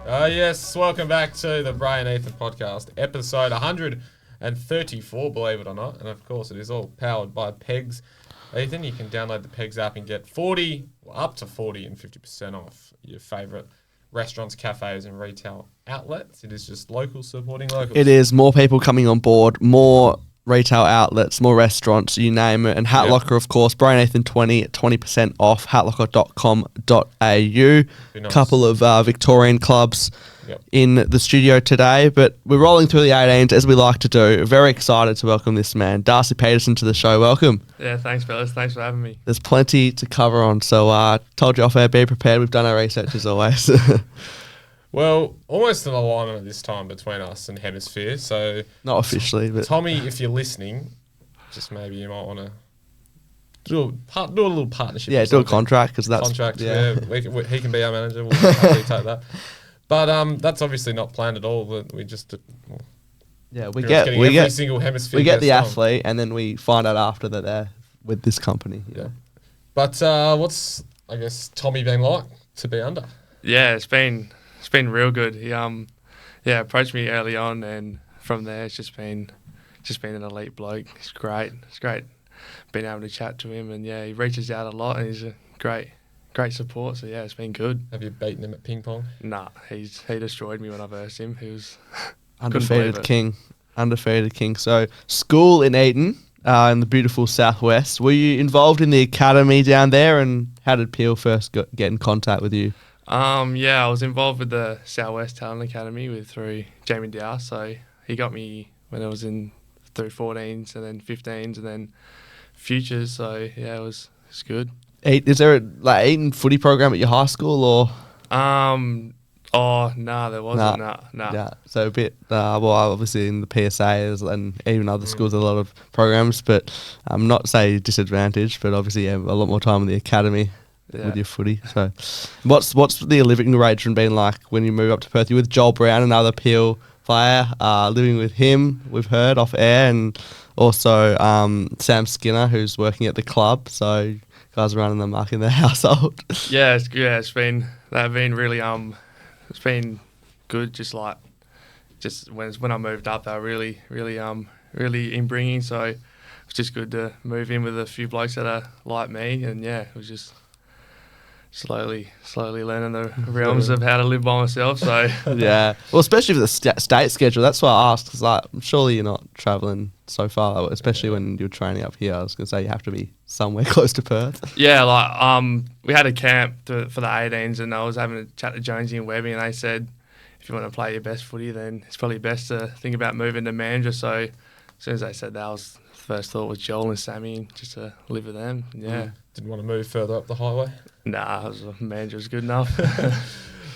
Yes, welcome back to the Bray Ethan Podcast, episode 134, believe it or not. And of course, it is all powered by Pegs. Ethan, you can download the Pegs app and get up to 40 and 50% off your favourite restaurants, cafes and retail outlets. It is just local supporting locals. It is more people coming on board, more retail outlets, more restaurants, you name it. And Hat Locker, of course, Bray Ethan 20% off, hatlocker.com.au. Nice. Couple of Victorian clubs in the studio today, but we're rolling through the 18s as we like to do. Very excited to welcome this man, Darcy Petersen, to the show. Welcome. Yeah, thanks, fellas. Thanks for having me. There's plenty to cover on, so told you off air, be prepared. We've done our research as always. Well, almost an alignment at this time between us and Hemisphere. So not officially, but Tommy, if you're listening, just maybe you might want to do a little partnership. Yeah, do a contract because that's contract. Yeah, he can be our manager. We'll happily take that. But that's obviously not planned at all. We just we get every single Hemisphere. We get the athlete, and then we find out after that they're with this company. Yeah. But what's Tommy been like to be under? Yeah, it's been real good. He approached me early on, and from there it's just been an elite bloke. It's great. It's great being able to chat to him, and he reaches out a lot, and he's a great support. So it's been good. Have you beaten him at ping pong? Nah, he destroyed me when I versed him. He was undefeated king. So school in Eton, in the beautiful southwest. Were you involved in the academy down there, and how did Peel first get in contact with you? I was involved with the Southwest Talent Academy through Jamie Dow. So he got me when I was through 14s and then 15s and then futures. So it was good. Is there a Eton footy program at your high school or? There wasn't. Nah. Yeah, so a bit. Obviously in the PSAs and even other schools, a lot of programs, but not say disadvantaged, but obviously a lot more time in the academy. With your footy. So what's the living arrangement been like when you move up to Perth? You're with Joel Brown, another Peel player, living with him, we've heard off air, and also Sam Skinner, who's working at the club. So you guys are running the muck in their household. They've been really it's been good. Just when I moved up, they were really inbringing. So it's just good to move in with a few blokes that are like me, and it was just slowly learning the realms of how to live by myself. So well, especially for the state schedule. That's why I asked, because surely you're not travelling so far, especially when you're training up here. I was going to say you have to be somewhere close to Perth. We had a camp for the 18s, and I was having a chat to Jonesy and Webby, and they said if you want to play your best footy, then it's probably best to think about moving to Mandurah. So as soon as they said that, the first thought was Joel and Sammy, just to live with them. Didn't want to move further up the highway? Nah, Mandurah was good enough.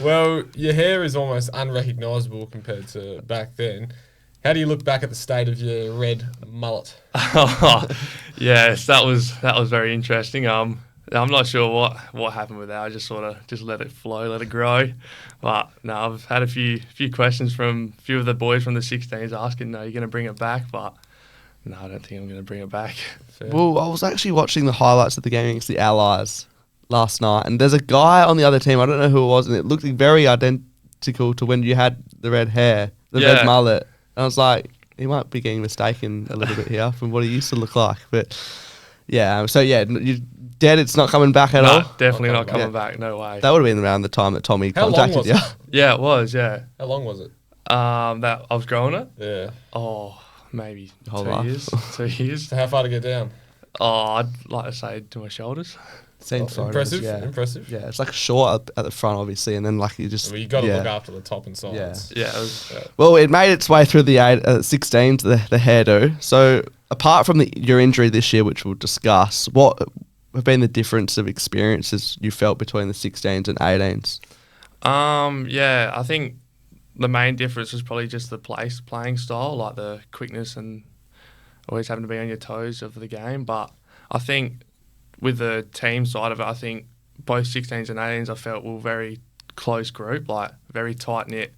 Well, your hair is almost unrecognisable compared to back then. How do you look back at the state of your red mullet? Yes, that was very interesting. I'm not sure what happened with that. I just sort of let it flow, let it grow. But no, I've had a few questions from a few of the boys from the 16s asking, "No, you're going to bring it back?" But no, I don't think I'm going to bring it back. Fair. Well, I was actually watching the highlights of the game against the Allies last night, and there's a guy on the other team, I don't know who it was, and it looked very identical to when you had the red hair, red mullet. And I was like, he might be getting mistaken a little bit here from what he used to look like. But you're dead, it's not coming back at all? Definitely not coming back, no way. That would have been around the time that Tommy contacted you. Yeah, it was, yeah. How long was it? That I was growing it? Yeah. Oh, maybe 2 life. years. 2 years. So how far to get down? Oh, I'd like to say to my shoulders. Seen photos, impressive. Yeah, it's like short at the front, obviously, and then you just. Well, you got to look after the top and sides. Yeah. It was, Well, it made its way through the 16s, the hairdo. So apart from your injury this year, which we'll discuss, what have been the difference of experiences you felt between the 16s and 18s? I think the main difference was probably just the playing style, like the quickness and always having to be on your toes of the game. But I think with the team side of it, I think both 16s and 18s I felt were a very close group, like very tight-knit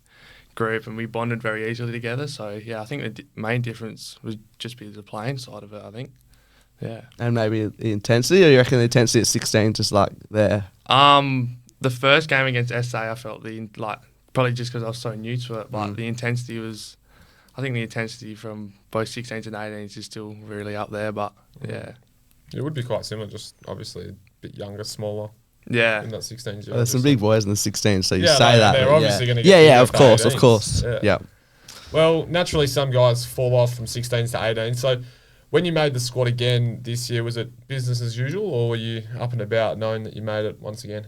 group, and we bonded very easily together. So, I think the main difference would just be the playing side of it, I think. Yeah. And maybe the intensity, or you reckon the intensity at 16 just there? The first game against SA, I felt probably just because I was so new to it. But the intensity was, I think the intensity from both 16s and 18s is still really up there. But yeah. It would be quite similar, just obviously a bit younger, smaller. Yeah. In that 16s. There's some big boys in the 16s, so you Yeah, say that. they're but obviously going to get Yeah, bigger of at course, 18s. of course. Yeah. Well, naturally, some guys fall off from 16s to 18. So when you made the squad again this year, was it business as usual, or were you up and about knowing that you made it once again?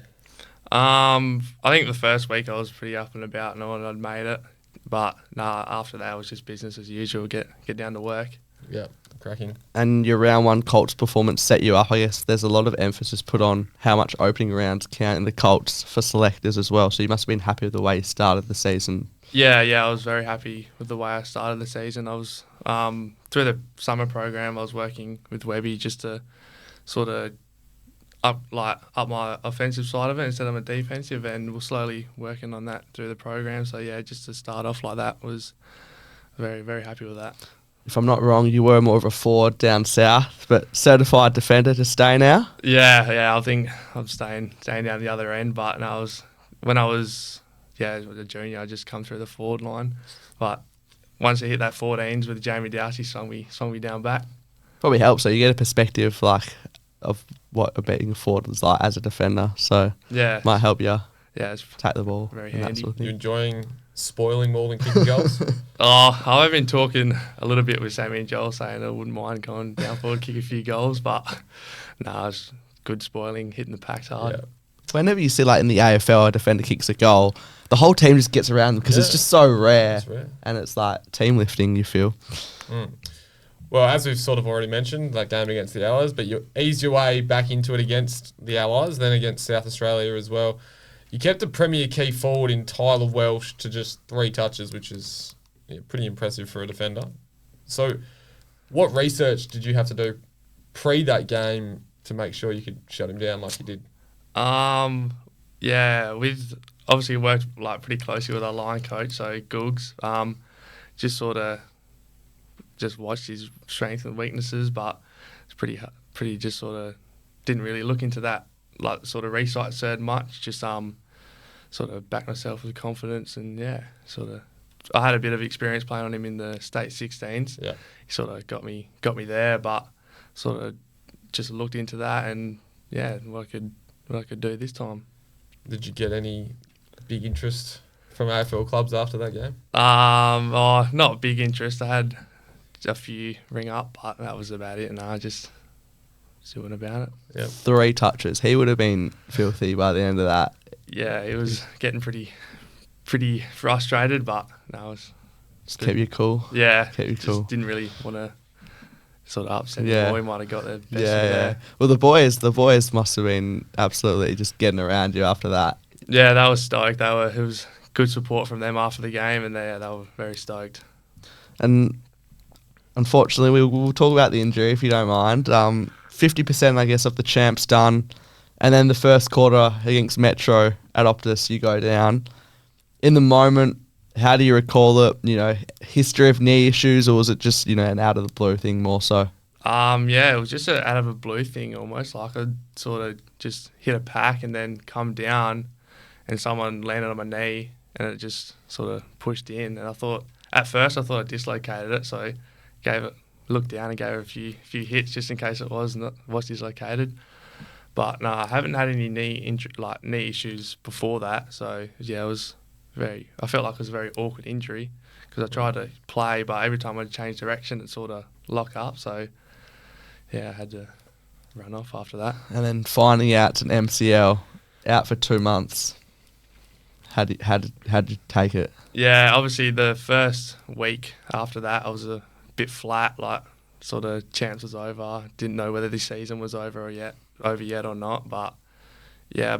I think the first week I was pretty up and about knowing I'd made it. But after that, it was just business as usual, get down to work. Yeah, cracking. And your round one Colts performance set you up. I guess there's a lot of emphasis put on how much opening rounds count in the Colts for selectors as well. So you must have been happy with the way you started the season. Yeah, I was very happy with the way I started the season. I was through the summer program, I was working with Webby just to sort of up my offensive side of it instead of my defensive, and we're slowly working on that through the program. So yeah, just to start off like that was very, very happy with that. If I'm not wrong, you were more of a forward down south, but certified defender to stay now? Yeah, I think I'm staying down the other end, but when I was a junior, I just come through the forward line. But once I hit that 14s with Jamie Darcy, swung me down back. Probably helps, so you get a perspective of what being a forward is like as a defender. So yeah, might help you it's take the ball. very and handy. that sort of You thing. enjoying spoiling more than kicking goals? I've been talking a little bit with Sammy and Joel saying I wouldn't mind going down forward, kick a few goals, but it's good spoiling, hitting the packs hard. Yeah. Whenever you see in the AFL a defender kicks a goal, the whole team just gets around them because it's just so rare. It's rare. And it's like team lifting, you feel. Well, as we've sort of already mentioned, that game against the Allies, but you eased your way back into it against the Allies, then against South Australia as well. You kept a premier key forward in Tyler Welsh to just 3 touches, which is pretty impressive for a defender. So what research did you have to do pre that game to make sure you could shut him down like you did? We've obviously worked pretty closely with our line coach, so Googs. Just sort of just watched his strengths and weaknesses, but it's pretty just sort of didn't really look into that sort of research much. Just sort of back myself with confidence, and I had a bit of experience playing on him in the state 16s. Yeah, he sort of got me there, but sort of just looked into that and what I could do this time. Did you get any big interest from AFL clubs after that game? Not big interest. I had a few ring up, but that was about it, and I just doing about it. Yep. 3 touches. He would have been filthy by the end of that. Yeah, it was getting pretty frustrated, but it was Just kept you cool. Yeah, Kept you just cool. didn't really want to sort of upset Yeah. him, or he might have got the best of Yeah. there. Well, the boys must have been absolutely just getting around you after that. Yeah, they were stoked. It was good support from them after the game, and they were very stoked. And unfortunately, we'll talk about the injury if you don't mind. 50%, I guess, of the champs done. And then the first quarter against Metro at Optus, you go down. In the moment, how do you recall it? History of knee issues, or was it just, an out of the blue thing more so? It was just an out of a blue thing almost. I sort of just hit a pack and then come down, and someone landed on my knee, and it just sort of pushed in. And at first I thought I dislocated it, so looked down and gave it a few hits just in case it was dislocated. But no, I haven't had any knee issues before that. So yeah, I felt like it was a very awkward injury because I tried to play, but every time I'd change direction, it sort of lock up. So yeah, I had to run off after that. And then finding out it's an MCL, out for 2 months. How did you take it? Yeah, obviously the first week after that, I was a bit flat, sort of chance was over. Didn't know whether the season was over yet or not. But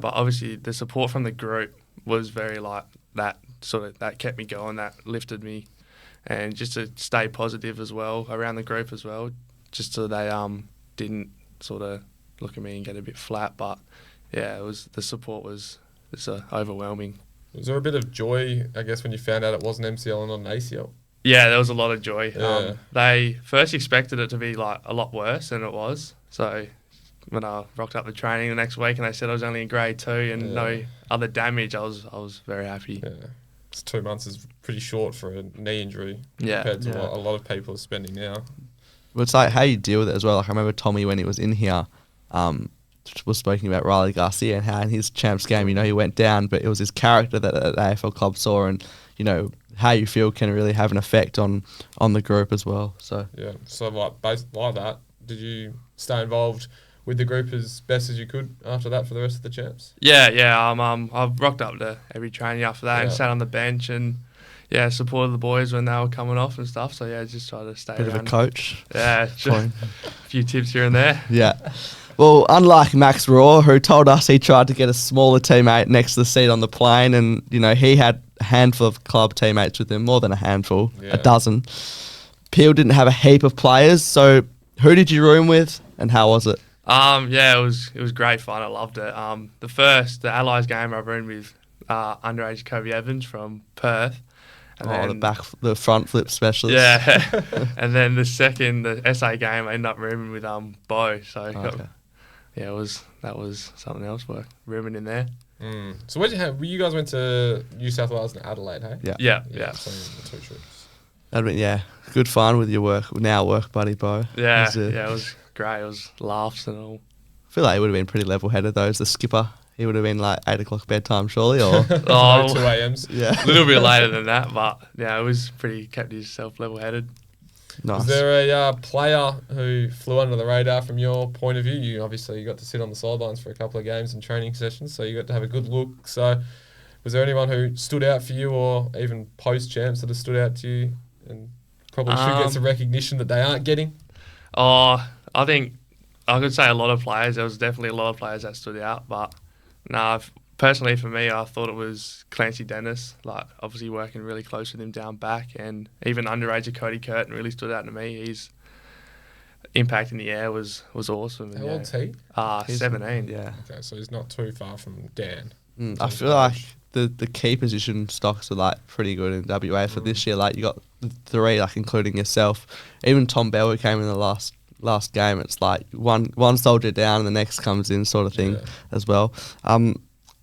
obviously the support from the group was very that that kept me going, that lifted me, and just to stay positive as well around the group as well, just so they didn't sort of look at me and get a bit flat. But yeah, the support was overwhelming. Was there a bit of joy, I guess, when you found out it was an MCL and not an ACL? Yeah, there was a lot of joy. Yeah. They first expected it to be a lot worse than it was. So when I rocked up the training the next week and they said I was only in grade 2 and no other damage, I was very happy. Yeah. 2 months is pretty short for a knee injury Yeah. compared to Yeah. what a lot of people are spending now. Well, it's like how you deal with it as well. Like I remember Tommy when he was in here, was speaking about Riley Garcia and how in his champs game, he went down, but it was his character that the AFL club saw, and how you feel can really have an effect on the group as well. So Yeah, so based like that, did you stay involved with the group as best as you could after that for the rest of the champs? Yeah. I've rocked up to every training after that and sat on the bench and supported the boys when they were coming off and stuff. So yeah, just try to stay bit around. of a coach. Yeah, a few tips here and there. Yeah. Well, unlike Max Raw, who told us he tried to get a smaller teammate next to the seat on the plane, and he had a handful of club teammates with him, more than a handful, a dozen. Peel didn't have a heap of players, so who did you room with, and how was it? It was great fun. I loved it. The Allies game I roomed with underage Kobe Evans from Perth. And the front flip specialist. Yeah, and then the SA game I ended up rooming with Bo. So that was something else. Rooming in there. So what did you have? You guys went to New South Wales and Adelaide, hey? Yeah. So the 2 trips. That'd be good fun with your work buddy Bo. Yeah, it was great. It was laughs and all. I feel like he would have been pretty level-headed though as the skipper. He would have been like 8 o'clock bedtime surely, or 2 a.m s. Yeah, a little bit later than that, but it was kept himself level-headed. Nice. Was there a player who flew under the radar from your point of view? You obviously got to sit on the sidelines for a couple of games and training sessions, so you got to have a good look. So was there anyone who stood out for you, or even post-champs that have stood out to you and probably should get some recognition that they aren't getting? I think I could say a lot of players. There was definitely a lot of players that stood out, but personally for me, I thought it was Clancy Dennis. Like obviously working really close with him down back, and even underage Cody Curtin really stood out to me. His impact in the air was awesome. How old's he? 17. Yeah. Okay, so he's not too far from Dan. I feel like the key position stocks are like pretty good in WA for this year. Like you got the 3, like including yourself. Even Tom Bell, who came in the last game, it's like one soldier down and the next comes in sort of thing as well.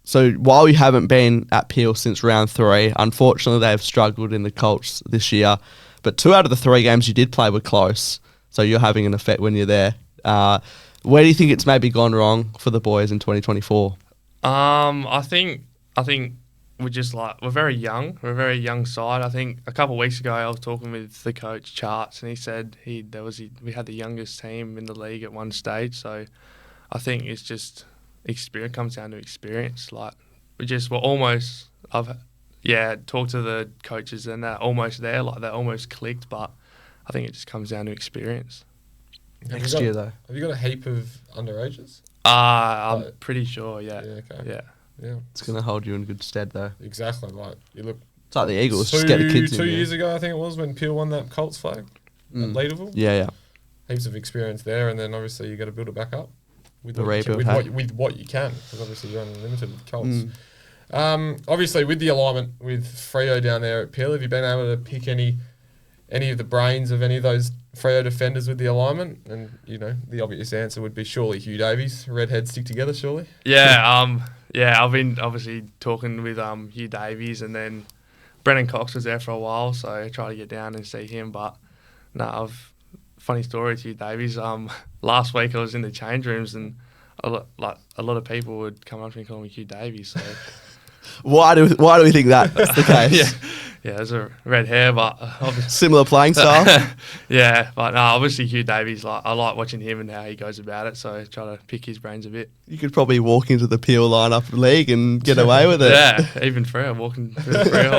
So while you haven't been at Peel since round 3, unfortunately they've struggled in the Colts this year, but 2 out of the 3 games you did play were close, so you're having an effect when you're there. Where do you think it's maybe gone wrong for the boys in 2024? I think we're very young. We're a very young side. I think a couple of weeks ago I was talking with the coach Charts, and he said we had the youngest team in the league at one stage. So I think it's just experience. Comes down to experience. Like we're almost. I've talked to the coaches and they're almost there. Like they're almost clicked, but I think it just comes down to experience. Next year though. Have you got a heap of underages? I'm pretty sure. Yeah. Okay. Yeah. It's going to hold you in good stead though. Exactly. Like you look. It's like the Eagles. Just get the kids in 2 years ago, I think it was, when Peel won that Colts flag at Leaderville. Yeah. Heaps of experience there, and then obviously you got to build it back up with The rebuild, with what you can, because obviously you're only limited with Colts. Obviously, with the alignment with Freo down there at Peel, have you been able to pick any of the brains of any of those Freo defenders with the alignment? And the obvious answer would be surely Hugh Davies. Redheads stick together, surely. Yeah. I've been obviously talking with Hugh Davies, and then Brennan Cox was there for a while, so I tried to get down and see him. But funny story to Hugh Davies. Last week I was in the change rooms, and a lot of people would come up to me and call me Hugh Davies. So why do we think that's the case? Yeah, there's a red hair, but similar playing style. Yeah, but obviously Hugh Davies, I like watching him and how he goes about it, so I try to pick his brains a bit. You could probably walk into the Peel lineup league and get away with it. Yeah, even Freo, walking through the Freo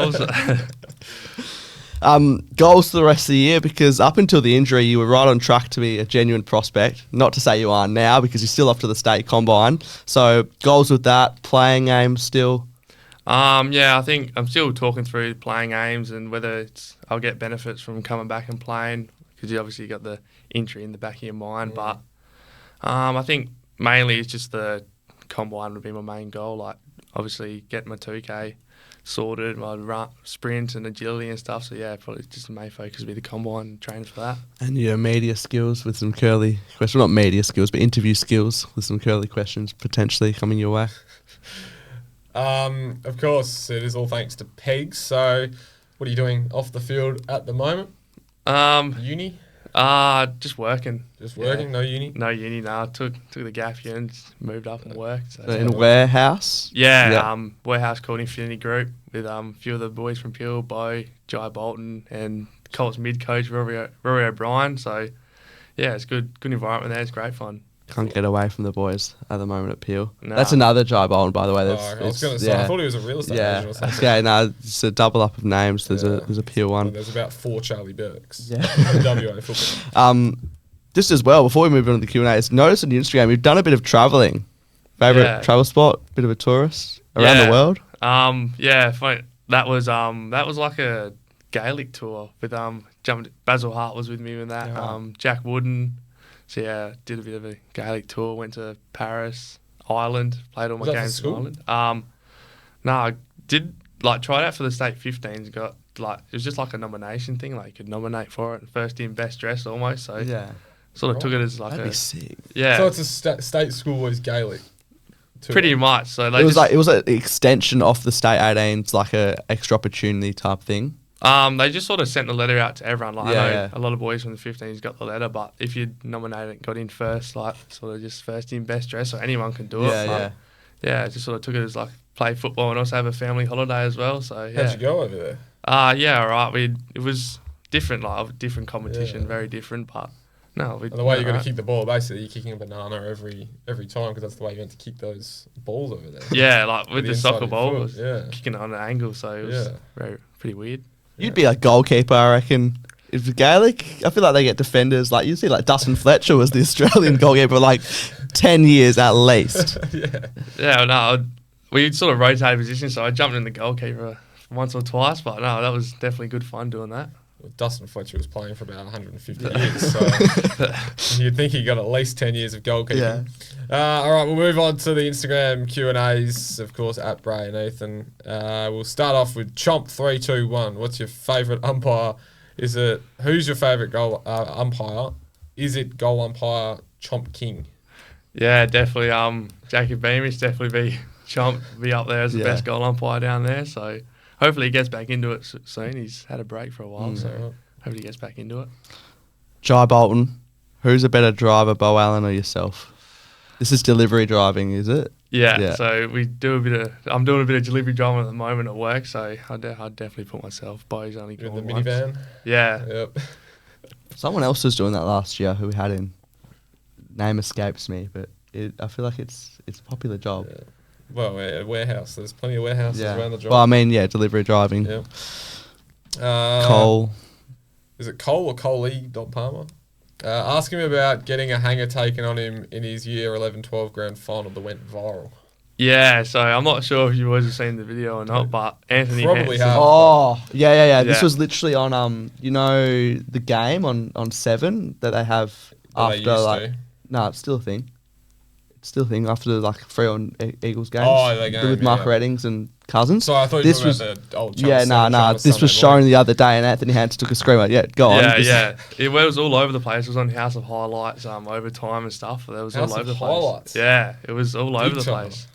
holes. Goals for the rest of the year, because up until the injury you were right on track to be a genuine prospect. Not to say you are now, because you're still up to the state combine. So goals with that, playing aims still. I think I'm still talking through playing aims and whether I'll get benefits from coming back and playing, because you obviously got the injury in the back of your mind. But I think mainly it's just the combine would be my main goal. Like obviously get my 2K sorted, my run, sprint and agility and stuff. So yeah, probably just the main focus would be the combine and training for that. And your media skills with some curly questions, not media skills, but interview skills with some curly questions potentially coming your way. Of course, it is all thanks to Pegs. So, what are you doing off the field at the moment? Uni? Just working. Just working? Yeah. No uni? No uni, no. Took the gap year and just moved up and worked. So. In a warehouse? Yeah, warehouse called Infinity Group with a few of the boys from Peel, Bo, Jai Bolton, and Colts mid coach Rory O'Brien. So, yeah, it's good environment there. It's great fun. Can't get away from the boys at the moment at Peel. Nah. That's another Jai Bolton, by the way. I was going to say, I thought he was a real estate agent or something. Yeah, no, it's a double up of names. There's a Peel one. There's about 4 Charlie Burks. Yeah. WA football. Just as well, before we move on to the Q&As, notice on your Instagram you've done a bit of travelling. Favourite travel spot? Bit of a tourist around the world? Funny. That was like a Gaelic tour with Basil Hart was with me with that. Yeah. Jack Wooden. So yeah, did a bit of a Gaelic tour. Went to Paris, Ireland. Played all my games in Ireland. I did try it out for the state 15s. Got it was just like a nomination thing. You could nominate for it. First in best dress almost. So sort of took it as That'd be sick. Yeah. So it's a state school was Gaelic. Pretty much. So it was an extension off the state 18s, like a extra opportunity type thing. They just sort of sent the letter out to everyone. I know a lot of boys from the 15s got the letter, but if you nominated and got in first, sort of just first in best dress, so anyone can do it. Yeah, just sort of took it as play football and also have a family holiday as well. So yeah. How'd you go over there? All right. It was different, different competition, very different, but no. And the way you're going to kick the ball, basically you're kicking a banana every time because that's the way you're meant to kick those balls over there. Yeah, with the soccer ball, was kicking it on an angle, so it was pretty weird. You'd be a goalkeeper, I reckon. If Gaelic, I feel like they get defenders. You see, Dustin Fletcher was the Australian goalkeeper, 10 years at least. Yeah, no, we sort of rotated positions, so I jumped in the goalkeeper once or twice, but no, that was definitely good fun doing that. Well, Dustin Fletcher was playing for about 150 years, so you'd think he got at least 10 years of goalkeeping. All right, we'll move on to the Instagram Q&As, of course, at Bray and Ethan. We'll start off with Chomp321. What's your favourite umpire? Who's your favourite goal umpire? Is it goal umpire Chomp King? Yeah, definitely. Jackie Beamish definitely be up there as the best goal umpire down there. So hopefully he gets back into it soon. He's had a break for a while, so hopefully he gets back into it. Jai Bolton. Who's a better driver, Bo Allen or yourself? This is delivery driving, is it? Yeah. So I'm doing a bit of delivery driving at the moment at work, so I'd definitely put myself. Bo's only in the gone once. minivan. Yeah. Yep. Someone else was doing that last year who we had in. Name escapes me, but I feel like it's a popular job. Yeah. Well, a warehouse. There's plenty of warehouses around the job. Well, I mean, delivery driving. Yeah. Cole. Is it Cole or Coley.Palmer? Ask him about getting a hanger taken on him in his year 11-12 grand final that went viral. Yeah, so I'm not sure if you guys have seen the video or not, but Anthony probably Hansen. have. Oh, yeah. This was literally on the game on 7 that they have after No, it's still a thing. After 3 on Eagles games. Oh, the game, with Mark Reddings and Cousins. So I thought you were about the old This was shown the other day, and Anthony Hansen took a screamer. Yeah, go on. Yeah. It was all over the place. It was on House of Highlights, overtime and stuff. It was all over the place. Highlights. Yeah, it was all over the time. place.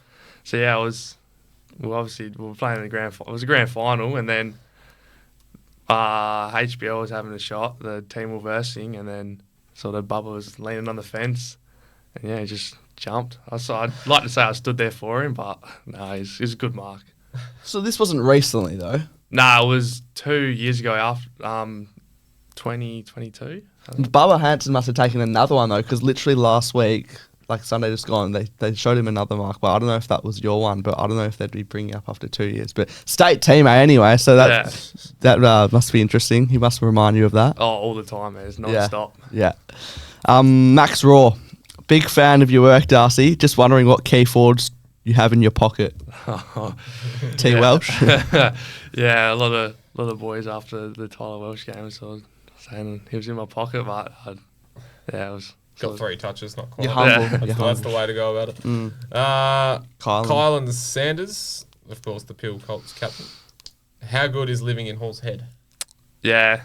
So yeah, we were playing in the grand. It was a grand final, and then HBL was having a shot. The team were versing, and then sort of Bubba was leaning on the fence, and he just jumped. I'd like to say I stood there for him, but no, it was a good mark. So this wasn't recently though. No, it was 2 years ago after 2022. Bubba Hansen must have taken another one though, because literally last week, Sunday just gone, they showed him another mark. But I don't know if that was your one, but I don't know if they'd be bringing up after 2 years. But state teammate anyway, so that must be interesting. He must remind you of that. Oh, all the time, man. It's non-stop. Yeah. Max Raw, big fan of your work, Darcy. Just wondering what key forwards you have in your pocket. T. Welsh. Yeah, a lot of boys after the Tyler Welsh game, so I was saying he was in my pocket, but it was. Got 3 touches, not quite. You're humble. That's the way to go about it. Kylan Sanders, of course, the Peel Colts captain. How good is living in Hall's Head? Yeah,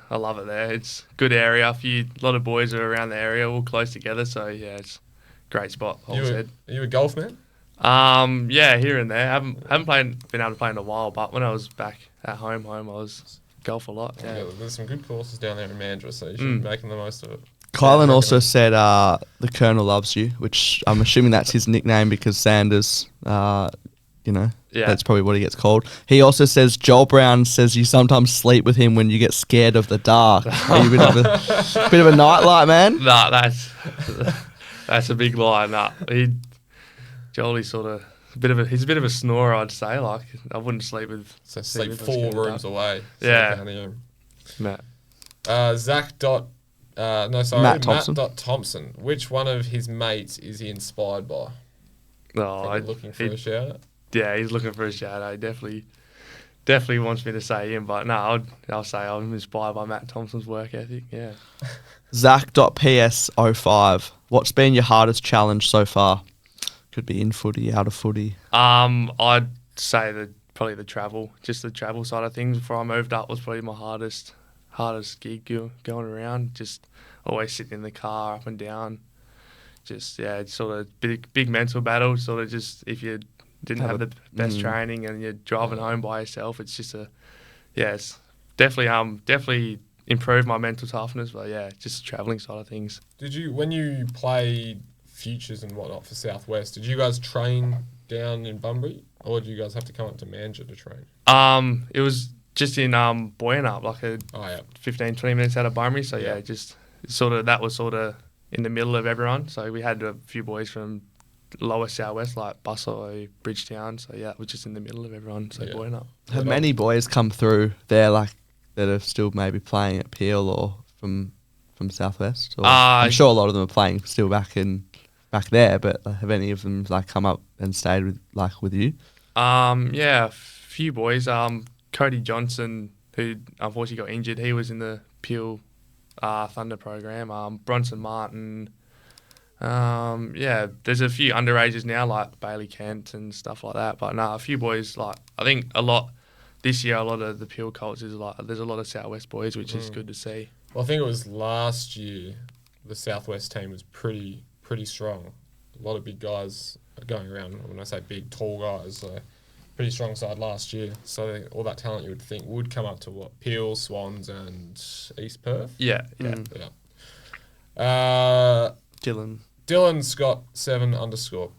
I love it there. It's a good area. A lot of boys are around the area, all close together. So yeah, it's a great spot. Hall's Head. Are you a golf man? Yeah, here and there. Haven't been able to play in a while, but when I was back at home, I was golf a lot. Yeah. Yeah, there's some good courses down there in Mandurah, so you should be making the most of it. Kylan also said the Colonel loves you, which I'm assuming that's his nickname because Sanders, that's probably what he gets called. He also says Joel Brown says you sometimes sleep with him when you get scared of the dark. Are you a bit of a nightlight man? Nah, that's a big lie. Nah, Joel's sort of he's a bit of a snorer, I'd say. Like I wouldn't sleep with. So sleep 4 rooms away. Yeah. Matt. Matt Thompson. Matt Thompson. Which one of his mates is he inspired by? Looking for a shout out? Yeah, he's looking for a shout out. He definitely wants me to say him, but no, I'll say I'm inspired by Matt Thompson's work ethic. Yeah. Zach.ps05. What's been your hardest challenge so far? Could be in footy, out of footy. I'd say probably the travel, just the travel side of things. Before I moved up was probably my hardest gig going around. Just always sitting in the car up and down. Just it's sort of big mental battle. Sort of just if you didn't have the best training and you're driving home by yourself, it's just it's definitely improved my mental toughness. But yeah, just the travelling side of things. Did you, when you played futures and whatnot for Southwest, did you guys train down in Bunbury, or did you guys have to come up to Mandurah to train? It was just in Boyanup, like 15, 20 minutes out of Bunbury. So just that was in the middle of everyone. So we had a few boys from lower Southwest, like Bussello, Bridgetown. So yeah, it was just in the middle of everyone. So Boyanup. Have many boys come through there, like that are still maybe playing at Peel or from Southwest? Or I'm sure a lot of them are playing still back there, but have any of them like come up and stayed with you? Yeah, a few boys. Cody Johnson, who unfortunately got injured, he was in the Peel Thunder program. Bronson Martin. There's a few underages now, like Bailey Kent and stuff like that. But no, a few boys. Like I think this year, a lot of the Peel Colts is like there's a lot of Southwest boys, which is good to see. Well, I think it was last year the Southwest team was pretty strong. A lot of big guys going around. When I say big, tall guys, so pretty strong side last year. So all that talent you would think would come up to what? Peel, Swans, and East Perth. Yeah. Dylan Scott 7_.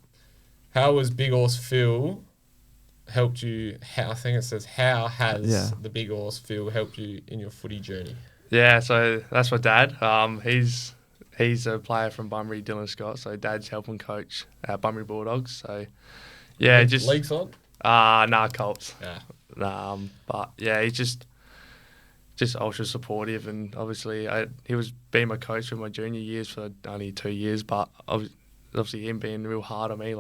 How was Big Horse Phil helped you? How has the Big Horse Phil helped you in your footy journey? Yeah, so that's my dad. He's a player from Bunbury, Dylan Scott. So dad's helping coach Bunbury Bulldogs. So yeah, just league side. Colts. Yeah. But yeah, he's just ultra supportive, and obviously he was being my coach for my junior years for only 2 years, but obviously him being real hard on me,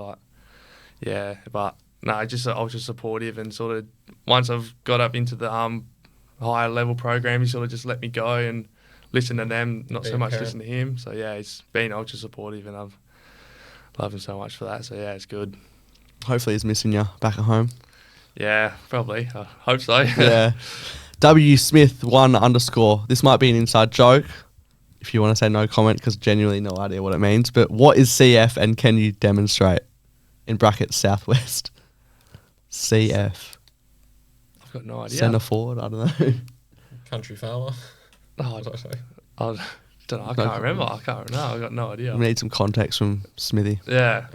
just ultra supportive, and sort of once I've got up into the higher level program, he sort of just let me go and listen to them, not so much listen to him. So yeah, he's been ultra supportive, and I've loved him so much for that. So yeah, it's good. Hopefully he's missing you back at home. Yeah, probably. I hope so. Yeah. W Smith 1_. This might be an inside joke, if you want to say no comment, because genuinely no idea what it means. But what is CF, and can you demonstrate? In brackets, Southwest. CF. I've got no idea. Centre forward, I don't know. Country farmer. Oh, I don't know. I can't remember. I've got no idea. We need some context from Smithy. Yeah.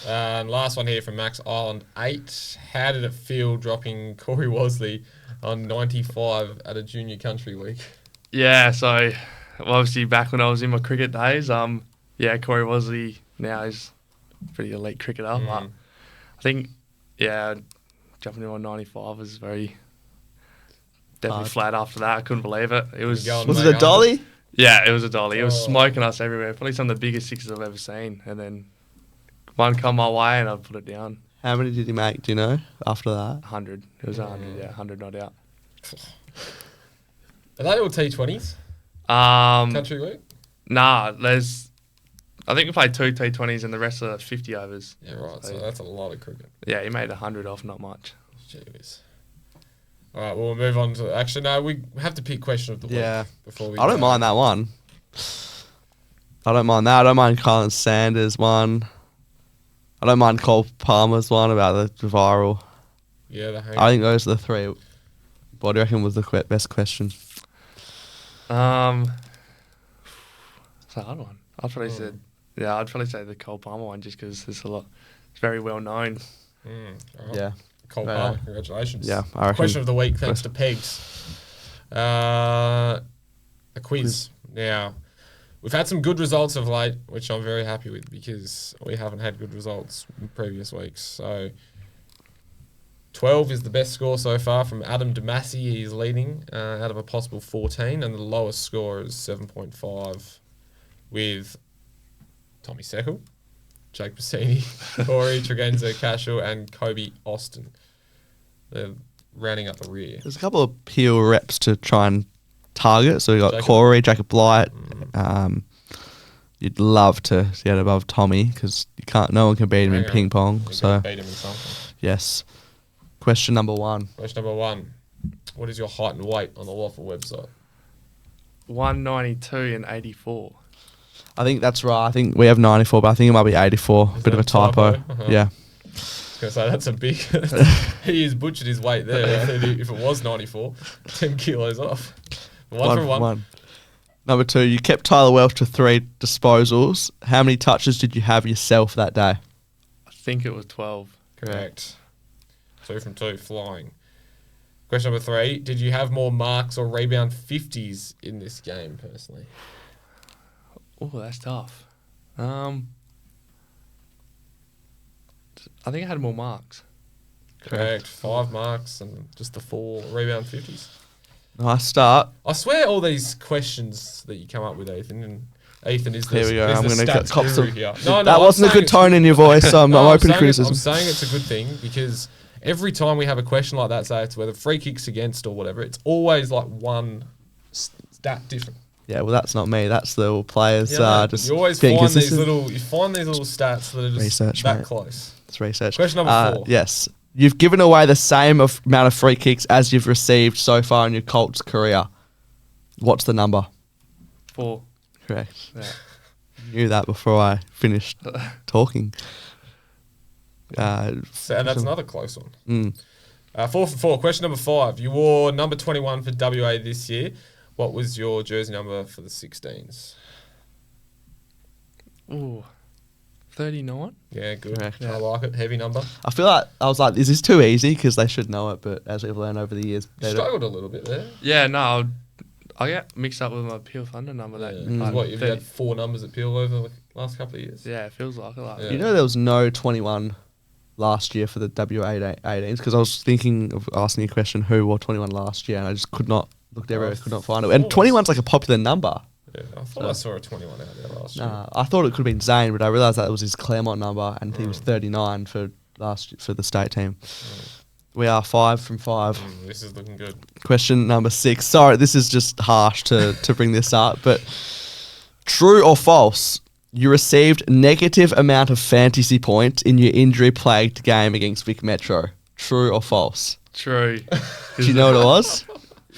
And last one here from Max Island 8. How did it feel dropping Corey Wosley on 95 at a junior country week? Yeah, so obviously back when I was in my cricket days, Corey Wosley now is a pretty elite cricketer. But I think, jumping in on 95 was definitely flat after that. I couldn't believe it. It was it a dolly? Yeah, it was a dolly. It was smoking us everywhere. Probably some of the biggest sixes I've ever seen. And then one come my way and I put it down. How many did he make, do you know, after that? 100. It was 100, 100 not out. Are they all T20s? Country week? Nah, I think we played 2 T20s and the rest are 50 overs. Yeah, right. So that's a lot of cricket. Yeah, he made 100 off, not much. Jeez. All right, well, we'll move on to... Actually, no, we have to pick question of the week before we... I don't mind that one. I don't mind that. I don't mind Kylan Sanders one. I don't mind Cole Palmer's one about the viral. Yeah, the hang. I think those are the three. What do you reckon was the best question? It's a hard one. I'd probably say the Cole Palmer one just because it's very well known. All right. Yeah. Cole Palmer, congratulations. Yeah, I reckon. Question of the week, thanks to Pegs. A quiz. Now, we've had some good results of late, which I'm very happy with because we haven't had good results in previous weeks. So, 12 is the best score so far from Adam Damasi. He's leading out of a possible 14, and the lowest score is 7.5 with Tommy Seckle, Jake Bassini, Corey Tregenza Cashel, and Kobe Austin. They're rounding up the rear. There's a couple of peel reps to try and target. So we got Jacob. Corey, Jacob Blight. You'd love to get above Tommy because no one can beat him in ping pong. You So gotta beat him in something. yes. Question number 1. Question number 1. What is your height and weight on the Waffle website? 192 and 84. I think that's right. I think we have 94, but I think it might be 84. Is Bit that of a typo. Uh-huh. Yeah. I was going to say, that's a big... he has butchered his weight there. If it was 94, 10 kilos off. One from one. Number 2, you kept Tyler Welsh to 3 disposals. How many touches did you have yourself that day? I think it was 12. Correct. 2 from 2, flying. Question number 3, did you have more marks or rebound 50s in this game, personally? Oh, that's tough. I think I had more marks. Correct. 5 marks and just the 4 rebound 50s. Nice start. I swear all these questions that you come up with, Ethan, and Ethan is the, Here we go. is I'm the going to stats cop guru some. here. That wasn't a good tone in your voice, so I'm open to criticism. I'm saying it's a good thing because every time we have a question like that, say it's whether free kicks against or whatever, it's always like one stat different. Yeah, well, that's not me. That's the players. Just you always being find these consistent. little stats that are just Research, that mate. close. It's research. Question number 4. Yes. You've given away the same amount of free kicks as you've received so far in your Colts career. What's the number? 4. Correct. Yeah. Knew that before I finished talking. And that's another close one. 4 4 for 4. Question number 5. You wore number 21 for WA this year. What was your jersey number for the 16s? Ooh, 39? Yeah, good. Correct. I like it. Heavy number. I feel like I was like, is this too easy? Because they should know it, but as we've learned over the years, You struggled a little bit there. Yeah, no, I get mixed up with my Peel Thunder number. Yeah. That 'Cause like what, you've 30 had 4 numbers at Peel over the last couple of years? Yeah, it feels like it. Yeah. You know, there was no 21 last year for the WA18s because I was thinking of asking a question who wore 21 last year, and I just could not looked everywhere, could not find it. And 21's like a popular number. Yeah, I thought I saw a 21 out there last year. I thought it could have been Zane, but I realised that it was his Claremont number, and he was 39 for for the state team. We are 5 from 5. This is looking good. Question number 6. Sorry, this is just harsh to bring this up, but true or false? You received negative amount of fantasy points in your injury-plagued game against Vic Metro. True or false? True. Do you know what it was?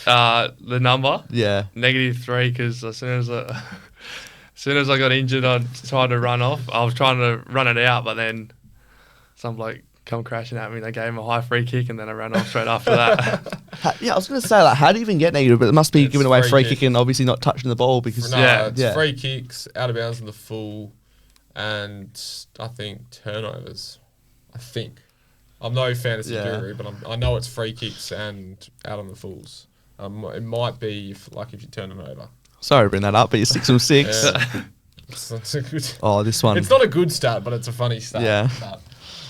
The number? Yeah. -3 because as soon as I got injured, I tried to run off. I was trying to run it out, but then some bloke come crashing at me. They gave him a high free kick, and then I ran off straight after that. Yeah, I was going to say, like, how do you even get negative? But it must be It's giving away free free kick. kick and obviously not touching the ball because Yeah. It's free kicks, out of bounds in the full, and I think turnovers. I think. I'm no fantasy guru, but I know it's free kicks and out on the fulls. It might be if you turn them over. Sorry to bring that up, but you're 6 from 6. Yeah. It's a good. Oh, this one. It's not a good stat, but it's a funny stat. Yeah.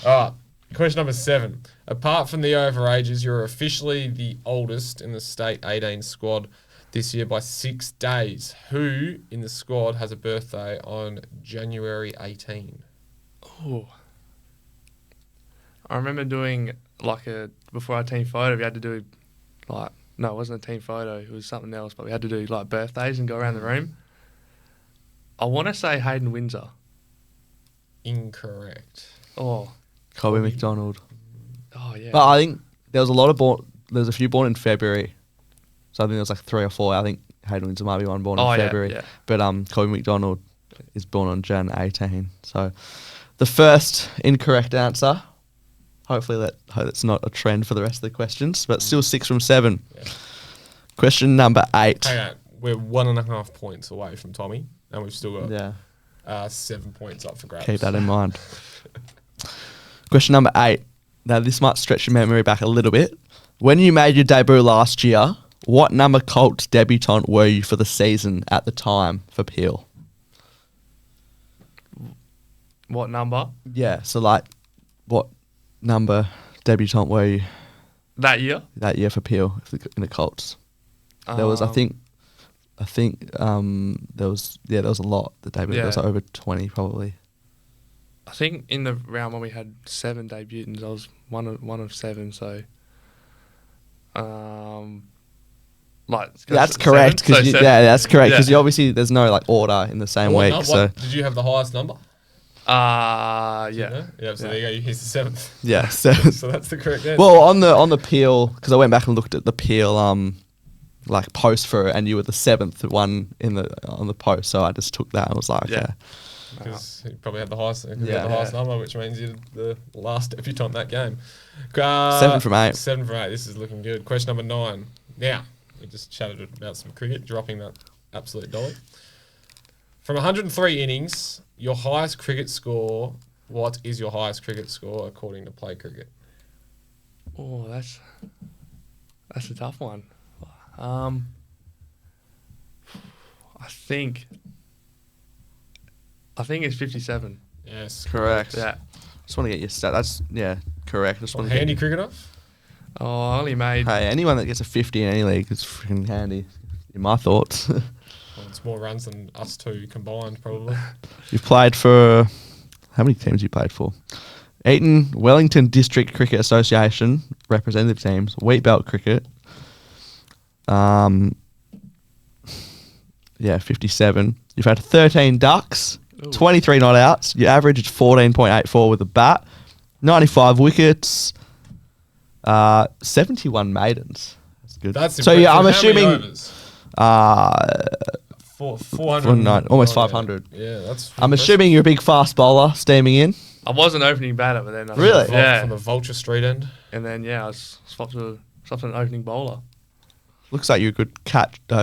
All right. Question number 7. Apart from the overages, you're officially the oldest in the state 18 squad this year by 6 days. Who in the squad has a birthday on January 18? Oh. I remember doing before our team photo, we had to do no, it wasn't a team photo, it was something else, but we had to do birthdays and go around the room. I want to say Hayden Windsor. Incorrect. Oh. Kobe McDonald. Oh, yeah. But I think there was a few born in February. So I think there was 3 or 4. I think Hayden Windsor might be one born in February. Yeah. But Kobe McDonald is born on Jan 18. So The first incorrect answer. Hopefully that's not a trend for the rest of the questions, but still 6 from 7. Yeah. Question number 8. Hang on. We're 1.5 points away from Tommy, and we've still got 7 points up for grabs. Keep that in mind. Question number 8. Now, this might stretch your memory back a little bit. When you made your debut last year, what number Colts debutant were you for the season at the time for Peel? What number? Yeah, so what number debutant were you that year? That year for Peel in the Colts. There was, I think there was a lot. The debut there was over 20 probably. I think in the round when we had 7 debutants, I was one of 7. So, that's correct. That's correct because you obviously there's no order in the same week. So did you have the highest number? Yeah. Yeah, so there you go. He's the 7th. Yeah, so that's the correct answer. Well, on the Peel, because I went back and looked at the Peel post for it, and you were the 7th one on the post, so I just took that and was like, okay. Because he probably had the highest, number, which means you're the last debutant that game. 7 from 8. 7 from 8. This is looking good. Question number 9. Now, we just chatted about some cricket, dropping that absolute dolly. From 103 innings, your highest cricket score. What is your highest cricket score according to Play Cricket? Oh, that's a tough one. I think it's 57. Yes, correct. Yeah. Just want to get your stat. That's correct. Just want to handy cricketer. Oh, I only made. Hey, anyone that gets a 50 in any league is freaking handy. In my thoughts. Well, it's more runs than us two combined, probably. You've played for how many teams? You played for? Eton Wellington District Cricket Association representative teams. Wheatbelt Cricket. 57. You've had 13 ducks, 23 not outs. Your average is 14.84 with a bat, 95 wickets, 71 maidens. That's good. That's so yeah, I'm assuming 400, almost 500. Yeah, that's. I'm assuming you're a big fast bowler, steaming in. I was an opening batter, but then really, from the Vulture Street end, and then I was swapped to an opening bowler. Looks like you're a good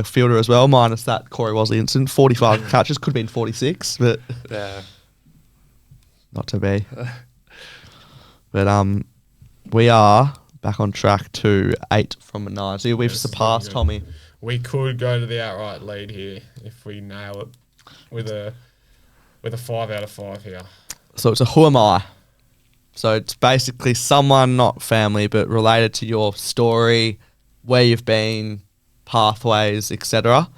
fielder as well, minus that Corey Wosley incident. 45 catches, could have been 46, but not to be. But we are back on track to 8 from 9. So we've surpassed Tommy. We could go to the outright lead here if we nail it with a 5 out of 5 here. So it's a who am I? So it's basically someone, not family, but related to your story, where you've been, pathways, etc.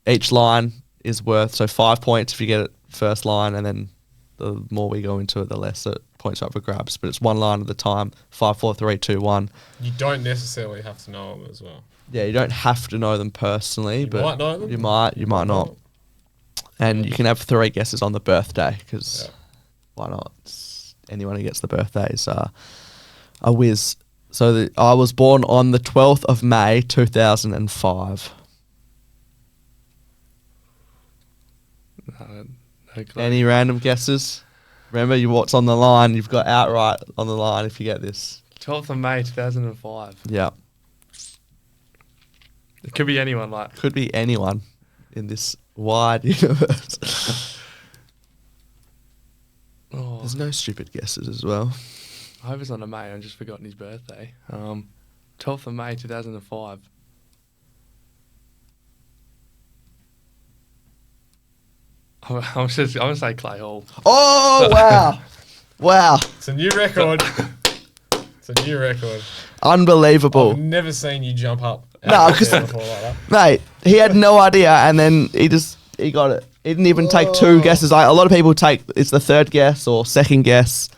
Each line is worth 5 points if you get it first line, and then the more we go into it, the less it points up for grabs. But it's one line at a time. 5, 4, 3, 2, 1. You don't necessarily have to know them as well. Yeah, you don't have to know them personally, but might know them. You might not. And you can have 3 guesses on the birthday because why not? Anyone who gets the birthday is a whiz. So I was born on the 12th of May, 2005. No Any random guesses? Remember, what's on the line. You've got outright on the line if you get this. 12th of May, 2005. Yeah. It could be anyone. Could be anyone in this wide universe. There's no stupid guesses as well. I hope it's not a May. I've just forgotten his birthday. 12th of May, 2005. I'm going to say Clay Hall. Oh, wow. Wow. It's a new record. Unbelievable. I've never seen you jump up. No, because, mate, he had no idea, and then he got it. He didn't even take 2 guesses. A lot of people it's the 3rd guess or 2nd guess,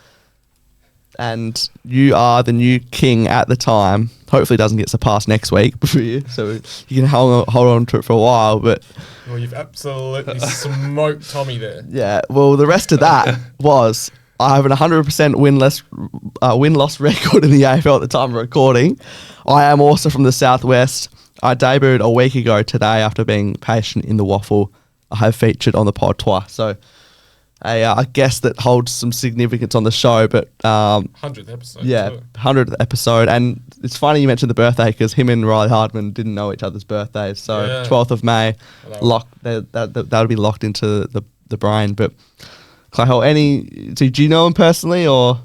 and you are the new king at the time. Hopefully it doesn't get surpassed next week for you, so you can hold on to it for a while. But well, you've absolutely smoked Tommy there. Yeah, well, the rest of that was I have an 100% win-loss record in the AFL at the time of recording. I am also from the Southwest. I debuted a week ago today after being patient in the waffle. I have featured on the pod twice. So a guest that holds some significance on the show, but 100th episode. yeah, too. 100th episode. And it's funny you mentioned the birthday because him and Riley Hardman didn't know each other's birthdays. So Yeah. 12th of May, Well, that would be locked into the brain. But Clayhole, do you know him personally or?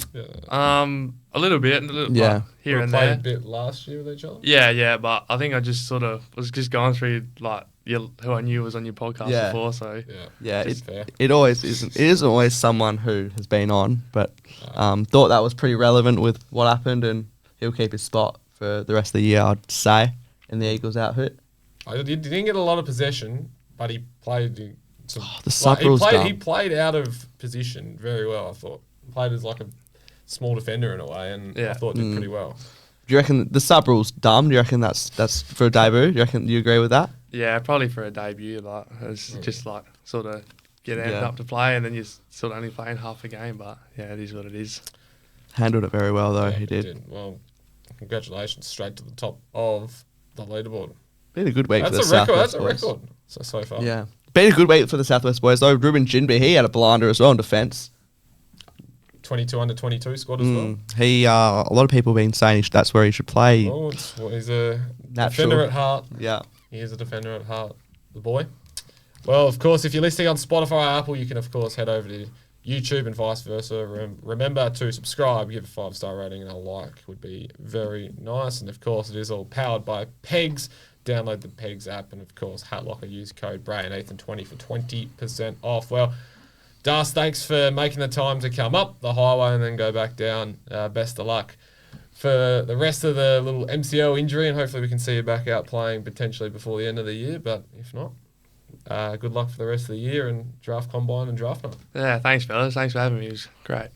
A little bit, Yeah. like, here we and played there. a bit last year with each other. Yeah, but I think I just sort of was just going through like who I knew was on your podcast Yeah. before. So Yeah, Just fair. it always isn't. It isn't always someone who has been on, but thought that was pretty relevant with what happened, and he'll keep his spot for the rest of the year, I'd say, in the Eagles outfit. He didn't get a lot of possession, but he played. The sub rule's he dumb. played out of position very well. I thought played as like a small defender in a way, and I thought did pretty well. Do you reckon the sub rule's dumb? Do you reckon that's for a debut? Do you reckon you agree with that? yeah, probably for a debut, like it's just like sort of get amped up to play, and then you're sort of only playing half a game. But yeah, it is what it is. Handled it very well though. Yeah, he did. Well, congratulations, straight to the top of the leaderboard. Been a good week for the That's a record. Southwest That's a boys. record. So far. Yeah, been a good week for the Southwest boys though. Ruben Jinby, he had a blinder as well in defence. 22 under 22 squad as well. He a lot of people have been saying that's where he should play. Oh, he's a Natural. defender at heart. Yeah. He is a defender at heart, the boy. Well, of course, if you're listening on Spotify or Apple, you can, of course, head over to YouTube and vice versa. Remember to subscribe, give a 5-star rating, and a like would be very nice. And, of course, it is all powered by Pegs. Download the Pegs app. And, of course, Hatlocker, use code Bray and Ethan 20 for 20% off. Well, Das, thanks for making the time to come up the highway and then go back down. Best of luck for the rest of the little MCL injury, and hopefully we can see you back out playing potentially before the end of the year. But if not, good luck for the rest of the year and draft combine and draft night. Yeah, thanks fellas. Thanks for having me. It was great.